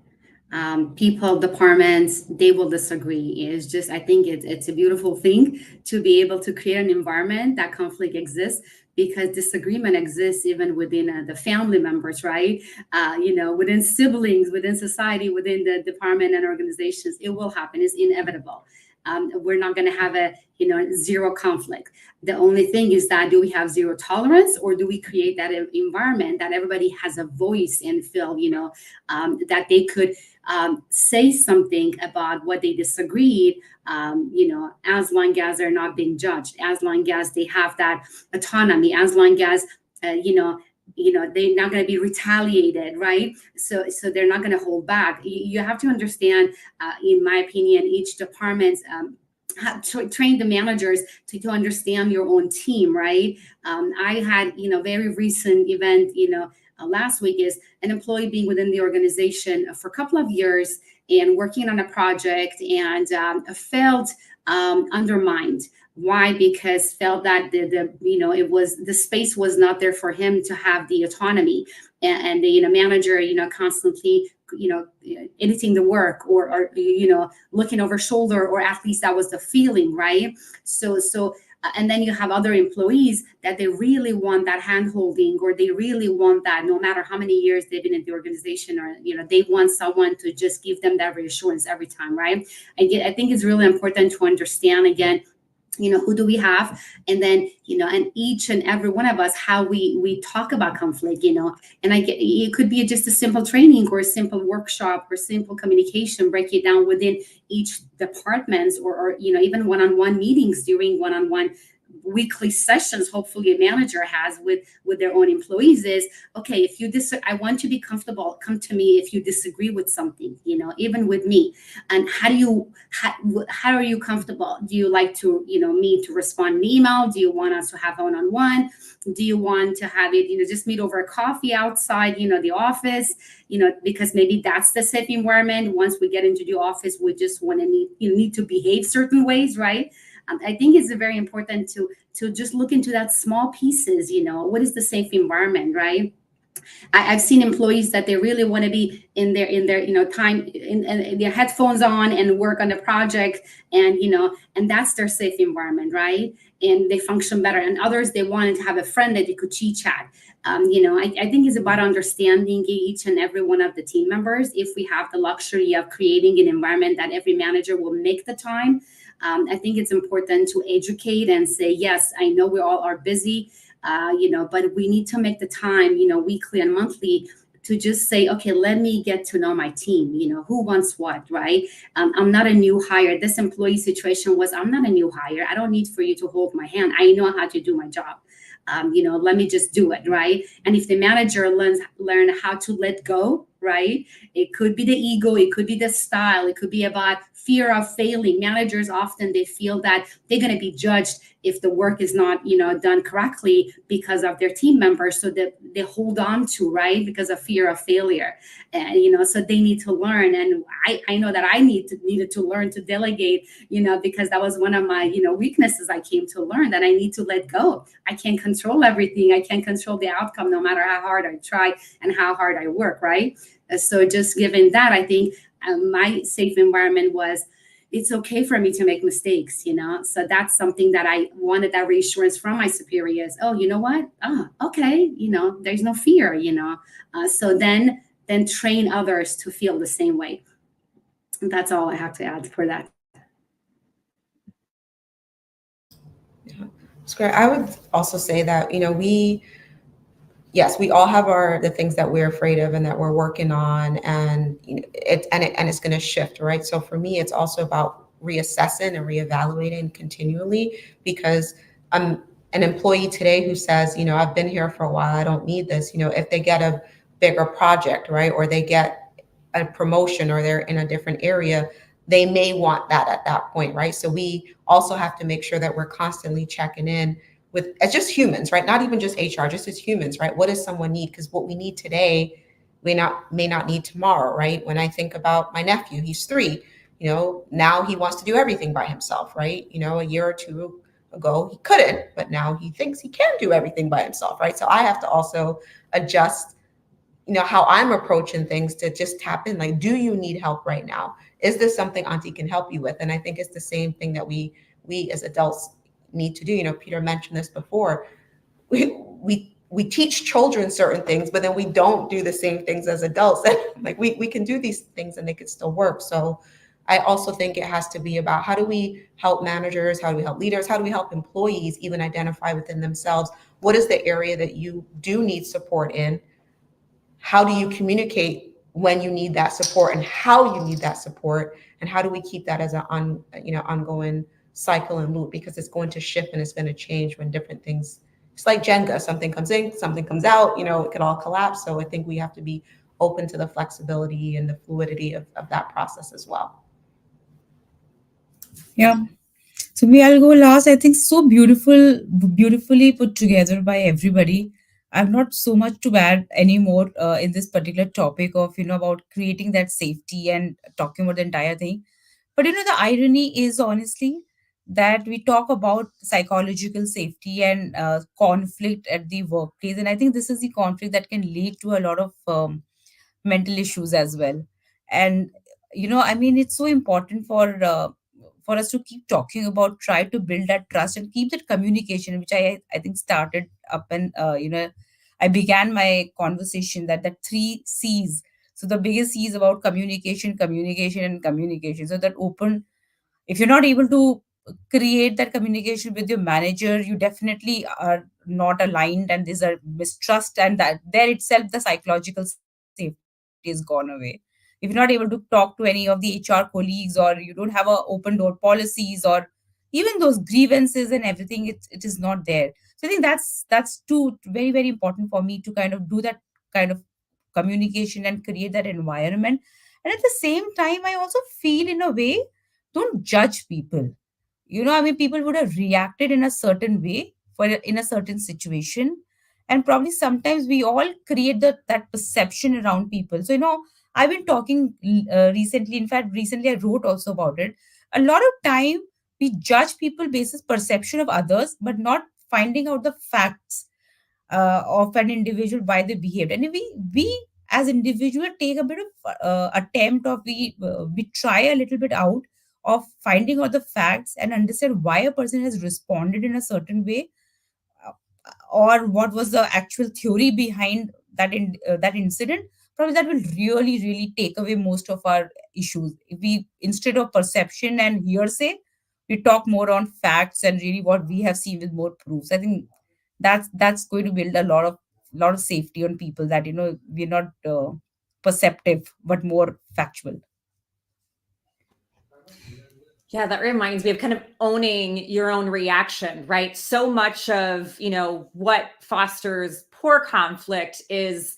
People, departments, they will disagree. It's just, I think it's a beautiful thing to be able to create an environment that conflict exists, because disagreement exists even within the family members, right? Within siblings, within society, within the department and organizations, it will happen. It's inevitable. We're not going to have a zero conflict. The only thing is that, do we have zero tolerance, or do we create that environment that everybody has a voice and feel that they could say something about what they disagreed, as long as they're not being judged, as long as they have that autonomy, as long as they're not going to be retaliated, right? So they're not going to hold back. You have to understand, in my opinion, each department train the managers to understand your own team, right? I had, very recent event, last week, is an employee being within the organization for a couple of years and working on a project, and felt undermined. Why? Because felt that the space was not there for him to have the autonomy, and the manager constantly editing the work, or looking over shoulder, or at least that was the feeling, right? So and then you have other employees that they really want that hand-holding, or they really want that, no matter how many years they've been in the organization, or they want someone to just give them that reassurance every time, right? I think it's really important to understand, again, who do we have, and then and each and every one of us, how we talk about conflict, and it could be just a simple training, or a simple workshop, or simple communication, break it down within each departments, or even one-on-one meetings, during one-on-one weekly sessions, hopefully a manager has with their own employees, is, okay, if you I want to be comfortable, come to me if you disagree with something, even with me. And how are you comfortable? Do you like to me to respond an email? Do you want us to have one-on-one? Do you want to have it just meet over a coffee outside the office, because maybe that's the safe environment. Once we get into the office, we just want to need to behave certain ways, right? I think it's very important to just look into that small pieces. What is the safe environment, right? I've seen employees that they really want to be in their time in their headphones on and work on the project, and and that's their safe environment, right? And they function better. And others, they wanted to have a friend that they could chit chat. I think it's about understanding each and every one of the team members. If we have the luxury of creating an environment that every manager will make the time, I think it's important to educate and say, yes, I know we all are busy, but we need to make the time, weekly and monthly, to just say, okay, let me get to know my team, who wants what, right? I'm not a new hire. This employee situation was, I'm not a new hire. I don't need for you to hold my hand. I know how to do my job. Let me just do it, right? And if the manager learn how to let go, right? It could be the ego, it could be the style, it could be about fear of failing. Managers often they feel that they're going to be judged if the work is not, done correctly because of their team members, so that they hold on to, right, because of fear of failure. And so they need to learn. And I know that I needed to learn to delegate, because that was one of my weaknesses. I came to learn that I need to let go. I can't control everything. I can't control the outcome, no matter how hard I try and how hard I work, right? So just given that, I think my safe environment was, it's okay for me to make mistakes, so that's something that I wanted, that reassurance from my superiors. Oh, you know what? Okay, there's no fear, so then train others to feel the same way. And that's all I have to add for that. It's great. I would also say that, yes, we all have the things that we're afraid of and that we're working on, and it's going to shift, right? So for me, it's also about reassessing and reevaluating continually, because I'm an employee today who says, I've been here for a while, I don't need this. If they get a bigger project, right, or they get a promotion, or they're in a different area, they may want that at that point, right? So we also have to make sure that we're constantly checking in with, as just humans, right? Not even just HR, just as humans, right? What does someone need? Because what we need today, may not need tomorrow, right? When I think about my nephew, he's 3, now he wants to do everything by himself, right? A year or 2 ago, he couldn't, but now he thinks he can do everything by himself, right? So I have to also adjust, how I'm approaching things, to just tap in, like, do you need help right now? Is this something Auntie can help you with? And I think it's the same thing that we as adults need to do. Peter mentioned this before. We teach children certain things, but then we don't do the same things as adults. And like we can do these things and they could still work. So I also think it has to be about, how do we help managers? How do we help leaders? How do we help employees even identify within themselves, what is the area that you do need support in? How do you communicate when you need that support and how you need that support? And how do we keep that as an ongoing cycle and loop? Because it's going to shift and it's going to change when different things, it's like Jenga, something comes in, something comes out, it could all collapse. So I think we have to be open to the flexibility and the fluidity of that process as well. Yeah. So I'll go last. I think so beautifully put together by everybody. I've not so much to add anymore in this particular topic of, about creating that safety and talking about the entire thing. But, the irony is honestly that we talk about psychological safety and conflict at the workplace. And I think this is the conflict that can lead to a lot of mental issues as well. And, it's so important for us to keep talking about, try to build that trust and keep that communication, which I think started up, and I began my conversation that 3 C's. So the biggest C is about communication, communication, and communication. So that open, if you're not able to create that communication with your manager, you definitely are not aligned, and there's a mistrust, and that there itself the psychological safety is gone away. If you're not able to talk to any of the HR colleagues, or you don't have a open door policies, or even those grievances and everything, it is not there. So I think that's too very, very important for me to kind of do that kind of communication and create that environment. And at the same time, I also feel, in a way, don't judge people. People would have reacted in a certain way in a certain situation, and probably sometimes we all create that perception around people. So I've been talking recently. In fact, recently I wrote also about it. A lot of time we judge people basis perception of others, but not finding out the facts of an individual, why they behaved. And if we as individual take a bit of attempt, of we try a little bit out of finding out the facts and understand why a person has responded in a certain way, uh, or what was the actual theory behind that incident, probably that will really, really take away most of our issues. If we, instead of perception and hearsay, we talk more on facts and really what we have seen with more proofs, I think that's going to build a lot of lot of safety on people, that we're not perceptive but more factual. Yeah, that reminds me of kind of owning your own reaction, right? So much of, what fosters poor conflict is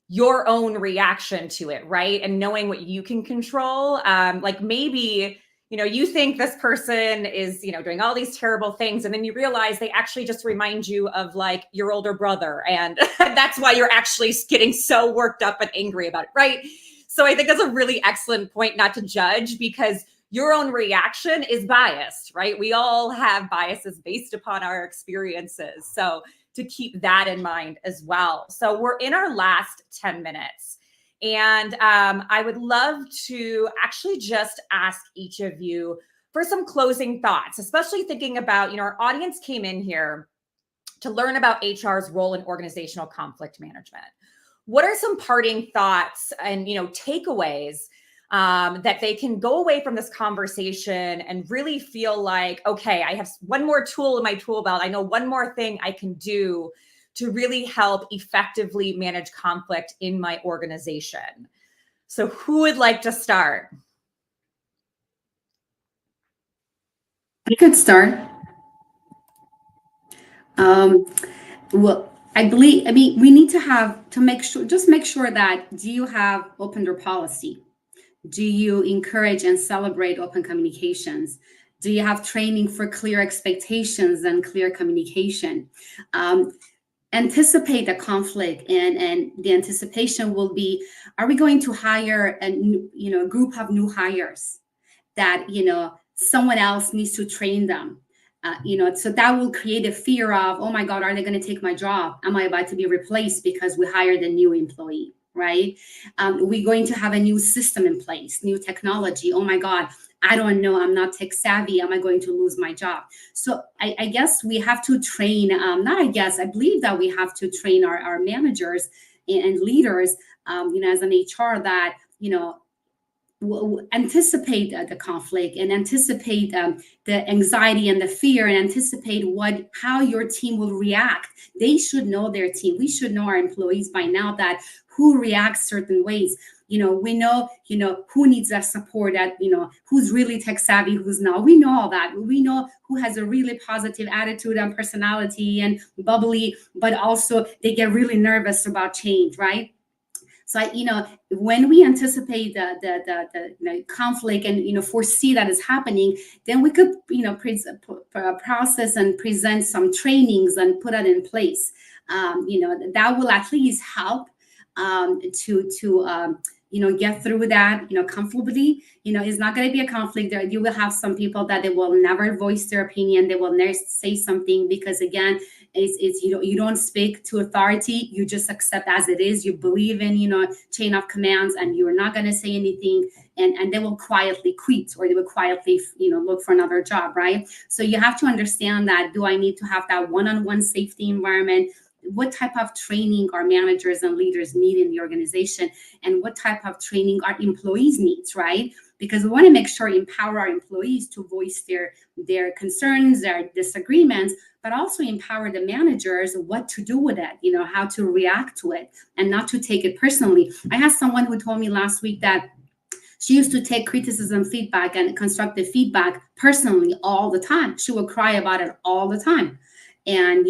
your own reaction to it, right? And knowing what you can control. Like maybe, you think this person is, doing all these terrible things, and then you realize they actually just remind you of like your older brother. And that's why you're actually getting so worked up and angry about it, right? So I think that's a really excellent point, not to judge, because your own reaction is biased, right? We all have biases based upon our experiences. So to keep that in mind as well. So we're in our last 10 minutes. And I would love to actually just ask each of you for some closing thoughts, especially thinking about, our audience came in here to learn about HR's role in organizational conflict management. What are some parting thoughts and, takeaways that they can go away from this conversation and really feel like, okay, I have one more tool in my tool belt. I know one more thing I can do to really help effectively manage conflict in my organization. So who would like to start? I could start. Well, I mean, we need to make sure that, do you have open door policy? Do you encourage and celebrate open communications? Do you have training for clear expectations and clear communication? Anticipate the conflict, and the anticipation will be, are we going to hire a group of new hires that, someone else needs to train them? So that will create a fear of, oh my God, are they going to take my job? Am I about to be replaced because we hired a new employee, right? We're going to have a new system in place, new technology. Oh my God, I don't know, I'm not tech savvy. Am I going to lose my job? So I guess we have to train, I believe that we have to train our managers and leaders, as an HR, that, anticipate the conflict, and anticipate the anxiety and the fear, and anticipate how your team will react. They should know their team. We should know our employees by now, that who reacts certain ways. We know, who needs that support, that, who's really tech savvy, who's not. We know all that. We know who has a really positive attitude and personality and bubbly, but also they get really nervous about change, right? So, when we anticipate the conflict and, foresee that is happening, then we could, process and present some trainings and put that in place. That will at least help to get through that, comfortably. It's not going to be a conflict there. You will have some people that they will never voice their opinion. They will never say something, because again, it's you don't speak to authority. You just accept as it is. You believe in, chain of commands, and you're not going to say anything, and they will quietly quit, or they will quietly, look for another job, right? So you have to understand that, do I need to have that one-on-one safety environment? What type of training our managers and leaders need in the organization, and what type of training our employees need, right? Because we want to make sure, empower our employees to voice their concerns, their disagreements, but also empower the managers what to do with it, how to react to it, and not to take it personally. I had someone who told me last week that she used to take criticism, feedback, and constructive feedback personally all the time. She would cry about it all the time. And,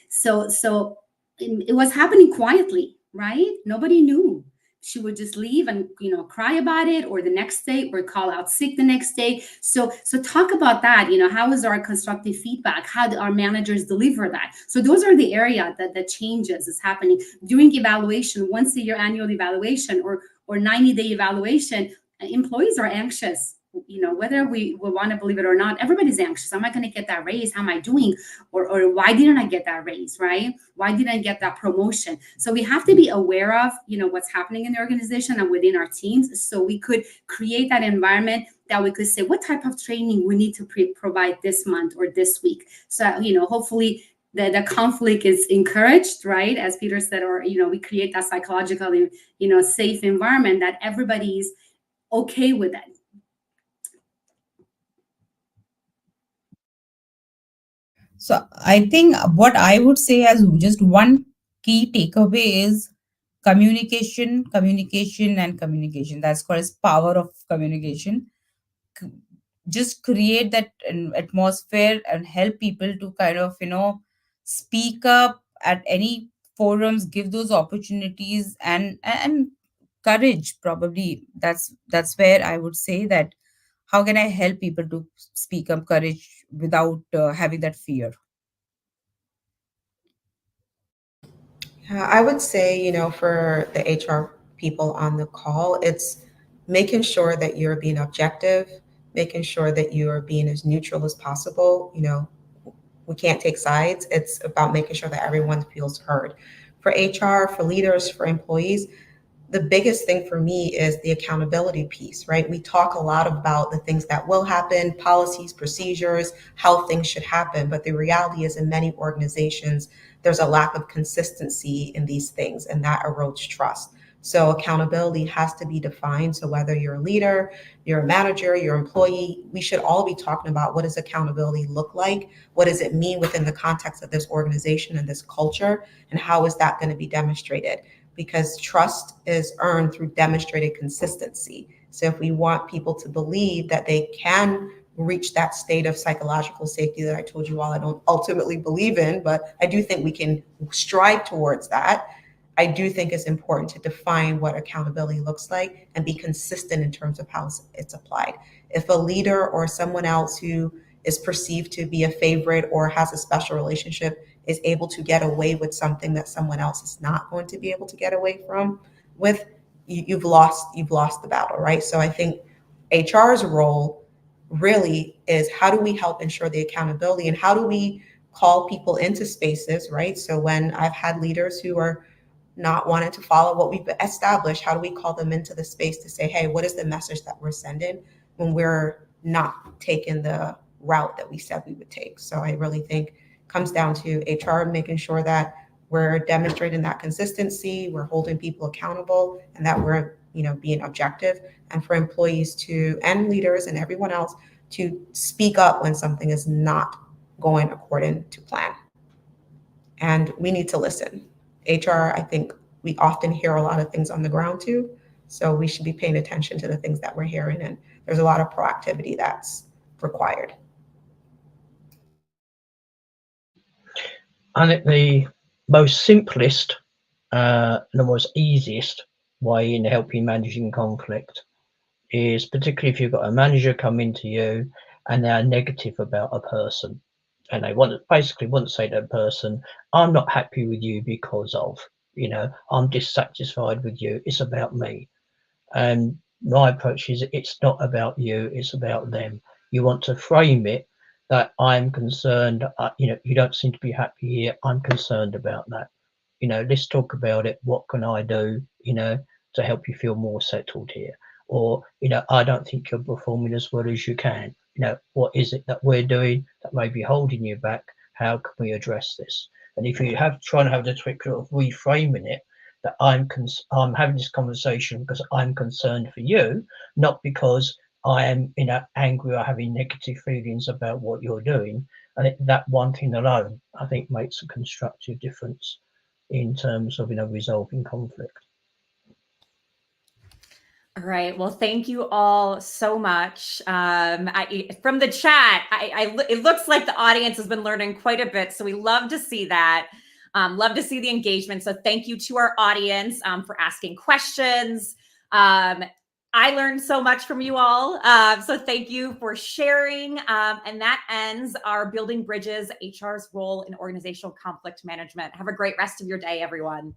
so it was happening quietly, right? Nobody knew. She would just leave and, cry about it, or the next day, or call out sick the next day. So talk about that. How is our constructive feedback? How do our managers deliver that? So those are the area that the changes is happening during evaluation, once a year annual evaluation, or 90-day evaluation. Employees are anxious. Whether we want to believe it or not, everybody's anxious. Am I going to get that raise? How am I doing? Or why didn't I get that raise, right? Why didn't I get that promotion? So we have to be aware of, what's happening in the organization and within our teams, so we could create that environment that we could say, what type of training we need to provide this month or this week. So, hopefully the conflict is encouraged, right? As Peter said, or, we create that psychologically, safe environment that everybody's okay with it. So I think what I would say as just one key takeaway is communication, communication, and communication. That's called as power of communication. C- Just create that atmosphere and help people to kind of, speak up at any forums, give those opportunities and courage. Probably that's where I would say that how can I help people to speak up, courage without having that fear. Yeah, I would say, for the HR people on the call, it's making sure that you're being objective, making sure that you are being as neutral as possible. We can't take sides. It's about making sure that everyone feels heard. For HR, for leaders, for employees, the biggest thing for me is the accountability piece, right? We talk a lot about the things that will happen, policies, procedures, how things should happen. But the reality is, in many organizations, there's a lack of consistency in these things, and that erodes trust. So accountability has to be defined. So whether you're a leader, you're a manager, you're an employee, we should all be talking about what does accountability look like? What does it mean within the context of this organization and this culture? And how is that going to be demonstrated? Because trust is earned through demonstrated consistency. So if we want people to believe that they can reach that state of psychological safety that I told you all I don't ultimately believe in, but I do think we can strive towards that. I do think it's important to define what accountability looks like and be consistent in terms of how it's applied. If a leader or someone else who is perceived to be a favorite or has a special relationship is able to get away with something that someone else is not going to be able to get away from with, you've lost the battle, right? So I think HR's role really is how do we help ensure the accountability and how do we call people into spaces, right? So when I've had leaders who are not wanting to follow what we've established, how do we call them into the space to say, hey, what is the message that we're sending when we're not taking the route that we said we would take? So I really think it comes down to HR making sure that we're demonstrating that consistency, we're holding people accountable, and that we're being objective, and for employees to and leaders and everyone else to speak up when something is not going according to plan. And we need to listen. HR, I think we often hear a lot of things on the ground too. So we should be paying attention to the things that we're hearing. And there's a lot of proactivity that's required. I think the most simplest and the most easiest way in helping managing conflict is, particularly if you've got a manager come into you and they're negative about a person, and they basically want to say to that person, I'm not happy with you because of, I'm dissatisfied with you, it's about me. And my approach is, it's not about you, it's about them. You want to frame it that I'm concerned, you don't seem to be happy here, I'm concerned about that. Let's talk about it. What can I do, to help you feel more settled here? Or, I don't think you're performing as well as you can. What is it that we're doing that may be holding you back? How can we address this? And if you try and have the trick of reframing it, that I'm having this conversation because I'm concerned for you, not because I am, angry or having negative feelings about what you're doing. And that one thing alone, I think, makes a constructive difference in terms of, resolving conflict. All right. Well, thank you all so much. From the chat, it looks like the audience has been learning quite a bit. So we love to see that. Love to see the engagement. So thank you to our audience for asking questions. I learned so much from you all. So thank you for sharing. And that ends our Building Bridges, HR's role in organizational conflict management. Have a great rest of your day, everyone.